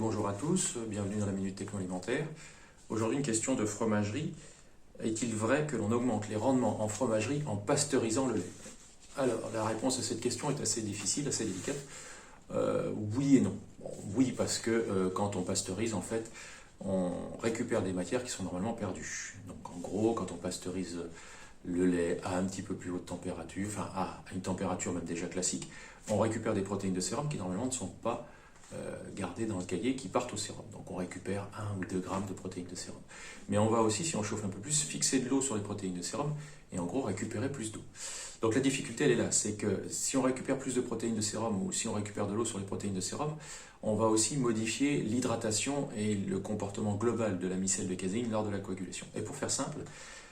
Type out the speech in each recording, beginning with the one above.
Bonjour à tous, bienvenue dans la Minute Techno Alimentaire. Aujourd'hui, une question de fromagerie. Est-il vrai que l'on augmente les rendements en fromagerie en pasteurisant le lait? Alors, la réponse à cette question est assez difficile, assez délicate. Oui et non. Bon, oui, parce que quand on pasteurise, en fait, on récupère des matières qui sont normalement perdues. Donc, en gros, quand on pasteurise le lait à un petit peu plus haute température, enfin à une température même déjà classique, on récupère des protéines de sérum qui normalement ne sont pas gardées dans le cahier, qui partent au sérum. Donc on récupère 1 ou 2 grammes de protéines de sérum. Mais on va aussi, si on chauffe un peu plus, fixer de l'eau sur les protéines de sérum et en gros récupérer plus d'eau. Donc la difficulté elle est là, c'est que si on récupère plus de protéines de sérum ou si on récupère de l'eau sur les protéines de sérum, on va aussi modifier l'hydratation et le comportement global de la micelle de caséine lors de la coagulation. Et pour faire simple,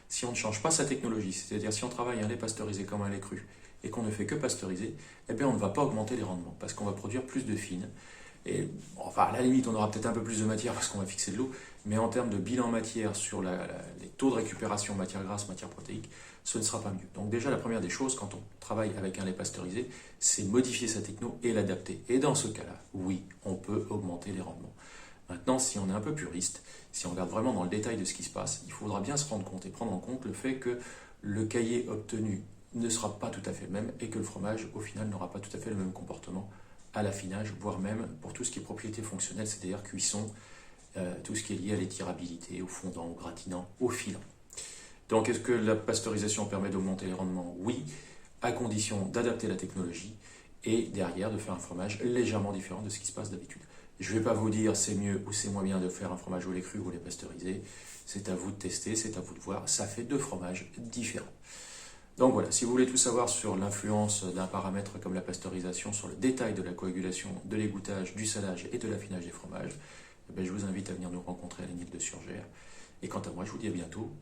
si on ne change pas sa technologie, c'est-à-dire si on travaille un lait pasteurisé comme un lait cru et qu'on ne fait que pasteuriser, eh bien on ne va pas augmenter les rendements parce qu'on va produire plus de fines. Et enfin, à la limite, on aura peut-être un peu plus de matière parce qu'on va fixer de l'eau, mais en termes de bilan matière sur les taux de récupération matière grasse, matière protéique, ce ne sera pas mieux. Donc déjà, la première des choses, quand on travaille avec un lait pasteurisé, c'est modifier sa techno et l'adapter. Et dans ce cas-là, oui, on peut augmenter les rendements. Maintenant, si on est un peu puriste, si on regarde vraiment dans le détail de ce qui se passe, il faudra bien se rendre compte et prendre en compte le fait que le cahier obtenu ne sera pas tout à fait le même et que le fromage, au final, n'aura pas tout à fait le même comportement à l'affinage, voire même pour tout ce qui est propriété fonctionnelle, c'est-à-dire cuisson, tout ce qui est lié à l'étirabilité, au fondant, au gratinant, au filant. Donc, est-ce que la pasteurisation permet d'augmenter les rendements? Oui, à condition d'adapter la technologie et derrière de faire un fromage légèrement différent de ce qui se passe d'habitude. Je ne vais pas vous dire c'est mieux ou c'est moins bien de faire un fromage au lait cru ou au lait pasteurisé. C'est à vous de tester, c'est à vous de voir. Ça fait deux fromages différents. Donc voilà, si vous voulez tout savoir sur l'influence d'un paramètre comme la pasteurisation, sur le détail de la coagulation, de l'égouttage, du salage et de l'affinage des fromages, je vous invite à venir nous rencontrer à l'Énil de Surgères. Et quant à moi, je vous dis à bientôt.